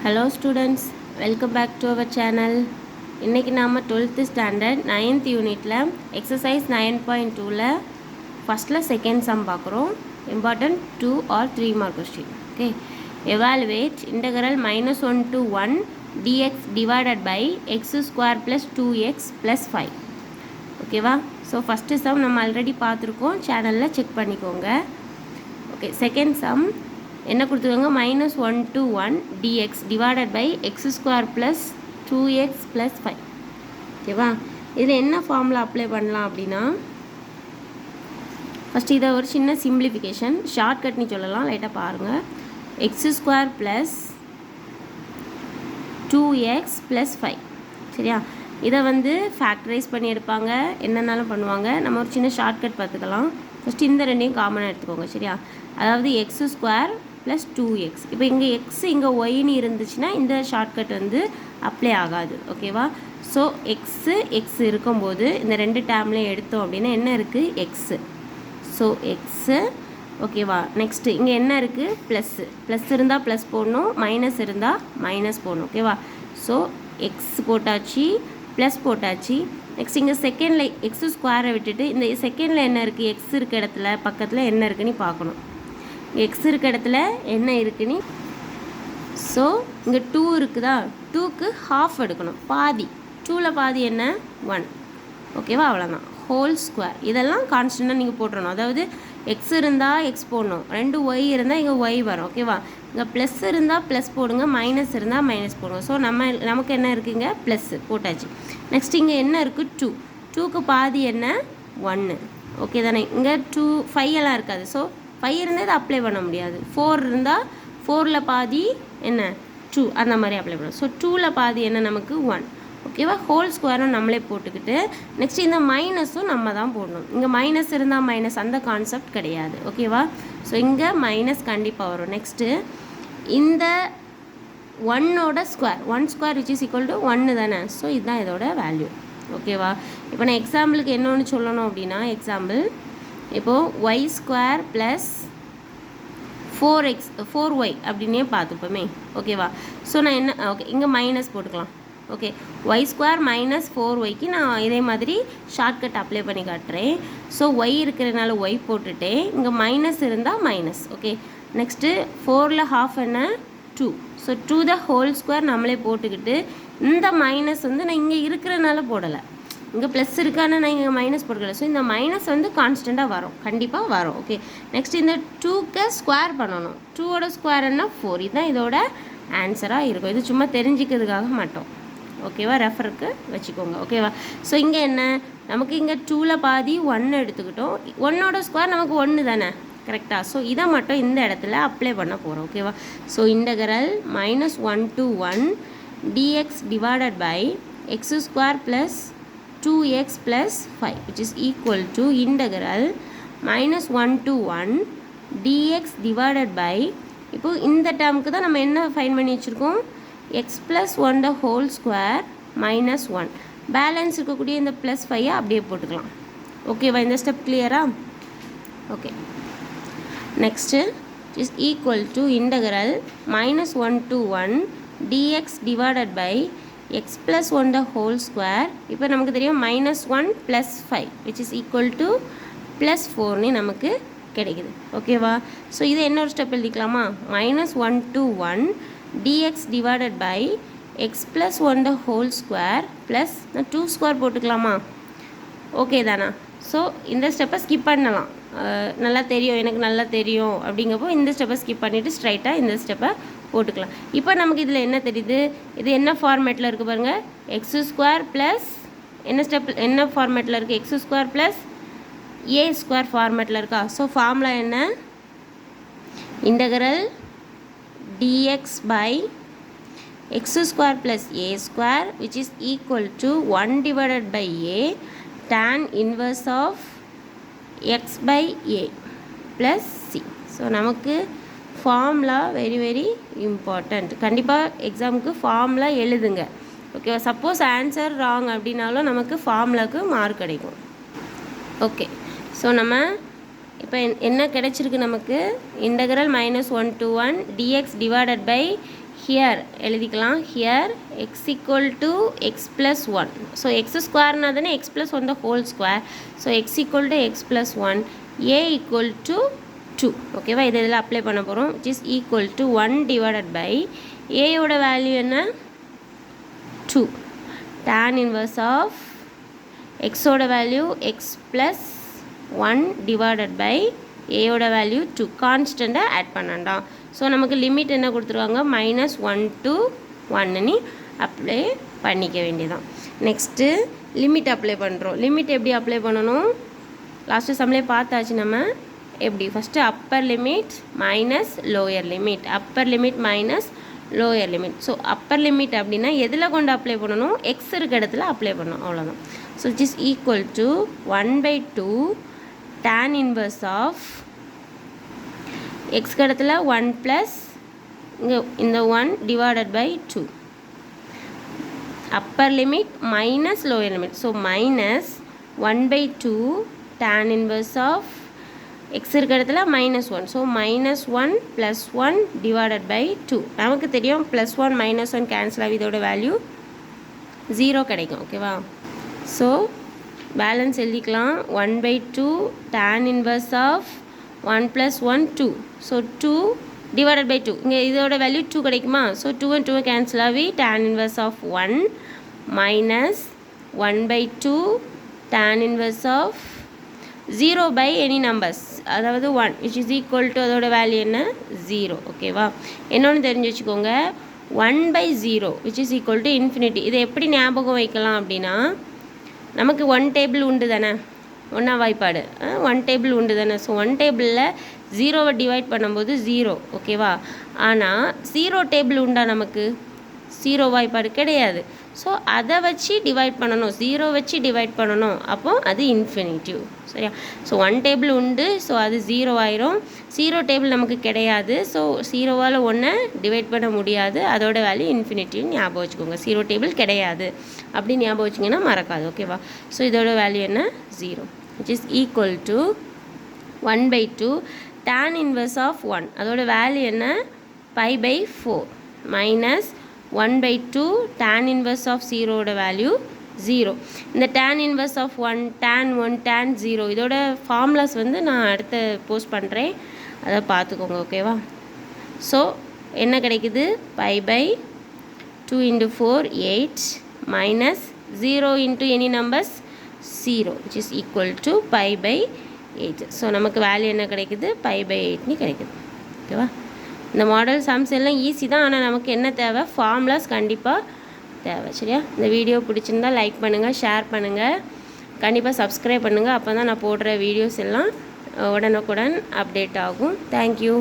Hello students, welcome back to our channel. இன்னைக்கு நாம 12th standard 9th unitல exercise 9.2ல firstல second sum பார்க்குறோம். Important 2 or 3 mark question. Okay. Evaluate integral -1 to 1 dx divided by x square plus 2x plus 5. ஓகேவா? So first some நம்ம already பார்த்துருக்கோம், சேனலில் check பண்ணிக்கோங்க. Okay, second sum என்ன கொடுத்துருக்காங்க, -1 to 1 dx divided by x square plus 2x plus 5. ஓகேவா? இதில் என்ன ஃபார்முலா அப்ளை பண்ணலாம் அப்படின்னா, ஃபஸ்ட்டு இதை ஒரு சின்ன சிம்பிளிஃபிகேஷன் ஷார்ட்கட்னு சொல்லலாம், லைட்டாக பாருங்கள். X square plus 2x plus 5. சரியா? இதை வந்து ஃபேக்டரைஸ் பண்ணி எடுப்பாங்க, என்னென்னாலும் பண்ணுவாங்க. நம்ம ஒரு சின்ன ஷார்ட்கட் பார்த்துக்கலாம். ஃபஸ்ட்டு இந்த ரெண்டையும் காமனாக எடுத்துக்கோங்க. சரியா? அதாவது எக்ஸ் ஸ்கொயர் ப்ளஸ் 2x. இப்போ இங்கே எக்ஸ் இங்கே ஒய்னு இருந்துச்சுன்னா இந்த ஷார்ட்கட் வந்து அப்ளை ஆகாது. ஓகேவா? ஸோ எக்ஸ் இருக்கும்போது இந்த ரெண்டு டேர்ம்லேயும் எடுத்தோம் அப்படின்னா என்ன இருக்குது, எக்ஸு. So x. ஓகேவா? நெக்ஸ்ட்டு இங்கே என்ன இருக்குது, ப்ளஸ்ஸு. ப்ளஸ் இருந்தால் ப்ளஸ் போடணும், மைனஸ் இருந்தால் மைனஸ் போடணும். ஓகேவா? ஸோ எக்ஸ் போட்டாச்சு, ப்ளஸ் போட்டாச்சு. நெக்ஸ்ட் இங்கே செகண்டில் எக்ஸ் ஸ்கொயரை விட்டுட்டு இந்த செகண்டில் என்ன இருக்குது, எக்ஸ் இருக்க இடத்துல பக்கத்தில் என்ன இருக்குன்னு பார்க்கணும். எக்ஸ் இருக்க இடத்துல என்ன இருக்குன்னு. ஸோ இங்கே 2 இருக்குதா, 2க்கு ஹாஃப் எடுக்கணும், பாதி. 2ல் பாதி என்ன, 1. ஓகேவா? அவ்வளோதான். Whole square. இதெல்லாம் கான்ஸ்டண்ட்டாக நீங்கள் போட்டுறணும். அதாவது எக்ஸ் இருந்தால் எக்ஸ் போடணும், 2 ஒய் இருந்தால் இங்கே ஒய் வரும். ஓகேவா? இங்கே ப்ளஸ் இருந்தால் ப்ளஸ் போடுங்க, மைனஸ் இருந்தால் மைனஸ் போடுங்க. ஸோ நமக்கு என்ன இருக்குங்க, ப்ளஸ்ஸு போட்டாச்சு. நெக்ஸ்ட் இங்கே என்ன இருக்குது, 2. 2க்கு பாதி என்ன, 1. ஓகே தானே? இங்கே 2 5 எல்லாம் இருக்காது. ஸோ 5 இருந்தால் இதை அப்ளை பண்ண முடியாது. 4 இருந்தால் 4ல் பாதி என்ன, 2. அந்த மாதிரி அப்ளை பண்ணணும். ஸோ 2ல் பாதி என்ன, நமக்கு 1. ஓகேவா? ஹோல் ஸ்கொயரும் நம்மளே போட்டுக்கிட்டு நெக்ஸ்ட் இந்த மைனஸும் நம்ம தான் போடணும். இங்கே மைனஸ் இருந்தால் மைனஸ், அந்த கான்செப்ட் கிடையாது. ஓகேவா? ஸோ இங்கே மைனஸ் கண்டிப்பாக வரும். நெக்ஸ்ட்டு இந்த 1ஓட square, 1 square which is equal to 1 தானே. ஸோ இதுதான் இதோட வேல்யூ. ஓகேவா? இப்போ நான் எக்ஸாம்பிளுக்கு என்ன ஒன்று சொல்லணும் அப்படின்னா, எக்ஸாம்பிள் இப்போது ஒய் ஸ்கொயர் ப்ளஸ் 4y அப்படின்னே பார்த்துப்போமே. ஓகேவா? ஸோ நான் என்ன, ஓகே இங்கே மைனஸ் போட்டுக்கலாம். ஓகே, ஒய் ஸ்கொயர் மைனஸ் 4yக்கு நான் இதே மாதிரி ஷார்ட்கட் அப்ளை பண்ணி காட்டுறேன். ஸோ ஒய் இருக்கிறதுனால ஒய் போட்டுட்டேன், இங்கே மைனஸ் இருந்தால் மைனஸ். ஓகே, நெக்ஸ்ட்டு 4ல் ஹாஃப் என்ன, 2. ஸோ 2 த ஹோல் ஸ்கொயர் நம்மளே போட்டுக்கிட்டு இந்த மைனஸ் வந்து நான் இங்கே இருக்கிறதுனால போடலை, இங்கே ப்ளஸ் இருக்கான்னு நான் இங்கே மைனஸ் போட்டுக்கல. ஸோ இந்த மைனஸ் வந்து கான்ஸ்டண்ட்டாக வரும், கண்டிப்பாக வரும். ஓகே, நெக்ஸ்ட் இந்த 2க்கு ஸ்கொயர் பண்ணணும். 2ஓட ஸ்கொயர் என்ன, 4. இதுதான் இதோட ஆன்சராக இருக்கும். இது சும்மா தெரிஞ்சிக்கிறதுக்காக மட்டும். ஓகேவா? ரெஃபருக்கு வச்சுக்கோங்க. ஓகேவா? ஸோ இங்கே என்ன, நமக்கு இங்கே 2ல் பாதி 1 எடுத்துக்கிட்டோம். 1ஓட ஸ்கொயர் நமக்கு 1 தானே, கரெக்டாக? ஸோ இதை மட்டும் இந்த இடத்துல அப்ளை பண்ண போகிறோம். ஓகேவா? So integral -1 to 1 dx divided by x square plus 2x plus 5 which is equal to integral -1 to 1 dx divided by, இப்போ இந்த டேர்முக்கு தான் நம்ம என்ன ஃபைன் பண்ணி வச்சுருக்கோம், x plus 1 the whole square minus 1. Balance இருக்கக்கூடிய இந்த ப்ளஸ் 5 அப்படியே போட்டுக்கலாம். ஓகேவா? இந்த ஸ்டெப் கிளியரா? Okay, next is equal to integral -1 to 1 dx divided by x plus 1 the whole square. இப்போ நமக்கு தெரியும் -1 plus 5 which is equal to +4 நமக்கு கிடைக்குது. ஓகேவா? ஸோ இது என்ன ஒரு step எழுதிக்கலாமா, -1 to 1 dx divided by x plus 1 the whole square plus 2 square போட்டுக்கலாமா? ஓகே தானா? ஸோ இந்த ஸ்டெப்பை ஸ்கிப் பண்ணலாம். நல்லா தெரியும், எனக்கு நல்லா தெரியும் அப்படிங்கப்போ இந்த ஸ்டெப்பை ஸ்கிப் பண்ணிவிட்டு ஸ்ட்ரைட்டாக இந்த ஸ்டெப்பை போட்டுக்கலாம். இப்போ நமக்கு இதில் என்ன தெரியுது, இது என்ன ஃபார்மேட்டில் இருக்குது பாருங்கள், எக்ஸ் ஸ்கொயர் ப்ளஸ் என்ன ஸ்டெப், என்ன ஃபார்மேட்டில் இருக்குது, x square plus a square ஃபார்மேட்டில் இருக்கா. ஸோ ஃபார்முலா என்ன, integral dx by x square plus a square which is equal to 1 divided by a tan inverse of x by a plus c. So நமக்கு formula very very important. கண்டிப்பாக எக்ஸாமுக்கு formula எழுதுங்க. ஓகேவா? Suppose answer wrong அப்படின்னாலும் நமக்கு ஃபார்முலாவுக்கு mark கிடைக்கும். Okay, so நம்ம இப்போ என்ன கிடைச்சிருக்கு நமக்கு, integral -1 to 1 dx divided by here எழுதிக்கலாம். Here X equal to X plus one. So X ஸ்கொயர்னா தானே X plus one the whole square. So X equal to X plus one, A equal to 2. ஓகேவா, இதில் apply பண்ண போகிறோம். Which is equal to 1 divided by ஏயோட value என்ன 2. tan inverse of எக்ஸோட value X plus 1 divided by ஏயோட value 2. கான்ஸ்டண்ட்டை add பண்ணண்டாம். ஸோ நமக்கு லிமிட் என்ன கொடுத்துருவாங்க, -1 to 1 அப்ளை பண்ணிக்க வேண்டியதான். நெக்ஸ்ட்டு லிமிட் அப்ளை பண்ணுறோம். லிமிட் எப்படி அப்ளை பண்ணணும், லாஸ்ட்டு சம்லே பார்த்தாச்சு நம்ம. எப்படி, first upper limit minus lower limit, upper limit minus lower limit. So upper limit அப்படின்னா எதில் கொண்டு அப்ளை பண்ணணும், எக்ஸ் இருக்க இடத்துல அப்ளை பண்ணணும், அவ்வளோதான். So it is equal to 1/2 tan inverse of x இடத்துல 1 ப்ளஸ் இங்கே இந்த 1 divided by 2. Upper limit minus lower limit. So minus 1/2 tan inverse of x இருக்க இடத்துல -1. So -1 + 1 divided by 2. நமக்கு தெரியும் +1 -1 கேன்சல் ஆகி இதோட வேல்யூ 0 கிடைக்கும். ஓகேவா, ஸோ பேலன்ஸ் எழுதிக்கலாம். 1/2 tan inverse of 1 + 1 2. So 2 divided by 2, இங்கே இதோட வேல்யூ 2 கிடைக்குமா. ஸோ 2 and 2 கேன்சல் ஆகி tan inverse of 1 minus 1/2 tan inverse of 0 by any numbers, அதாவது 1 which is equal to அதோட வேல்யூ என்ன 0. ஓகேவா, என்னொன்று தெரிஞ்சு வச்சுக்கோங்க, 1/0 which is equal to infinity. இதை எப்படி ஞாபகம் வைக்கலாம் அப்படின்னா, நமக்கு 1 டேபிள் உண்டு தானே, 1 வாய்ப்பாடு 1 டேபிள் உண்டு தானே. ஸோ 1 டேபிளில் 0வை டிவைட் பண்ணும்போது 0. ஓகேவா, ஆனால் 0 டேபிள் உண்டா நமக்கு, 0 வாய்ப்பாடு கிடையாது. ஸோ அதை வச்சு டிவைட் பண்ணணும், 0 வச்சு டிவைட் பண்ணணும், அப்போ அது இன்ஃபினிட்டிவ். சரியா, ஸோ 1 டேபிள் உண்டு, ஸோ அது 0 ஆயிரும். 0 டேபிள் நமக்கு கிடையாது, ஸோ 0வால் 1 டிவைட் பண்ண முடியாது, அதோட வேல்யூ இன்ஃபினிட்டிவ்னு ஞாபகம் வச்சுக்கோங்க. 0 டேபிள் கிடையாது அப்படின்னு ஞாபகம் வச்சிங்கன்னா மறக்காது. ஓகேவா, ஸோ இதோட வேல்யூ என்ன 0, which is equal to 1/2 tan inverse of 1. அதோட வேல்யூ என்ன π/4 மைனஸ் 1/2 tan இன்வர்ஸ் ஆஃப் 0ஓட வேல்யூ 0. இந்த tan inverse of 1 tan 1 tan 0 இதோட ஃபார்முலாஸ் வந்து நான் அடுத்து போஸ்ட் பண்ணுறேன், அதை பார்த்துக்கோங்க. ஓகேவா, ஸோ என்ன கிடைக்குது, π/2 × 4 8 minus 0 × any numbers 0 which is equal to π/8. So நமக்கு வேல்யூ என்ன கிடைக்குது, π/8 கிடைக்குது. ஓகேவா, இந்த மாடல் சம்ஸ் எல்லாம் ஈஸி தான், ஆனால் நமக்கு என்ன தேவை, ஃபார்முலாஸ் கண்டிப்பாக தேவை. சரியா, இந்த வீடியோ பிடிச்சிருந்தால் லைக் பண்ணுங்கள், ஷேர் பண்ணுங்கள், கண்டிப்பாக சப்ஸ்கிரைப் பண்ணுங்கள். அப்போ தான் நான் போடுற வீடியோஸ் எல்லாம் உடனுக்குடன் அப்டேட் ஆகும். தேங்க்யூ.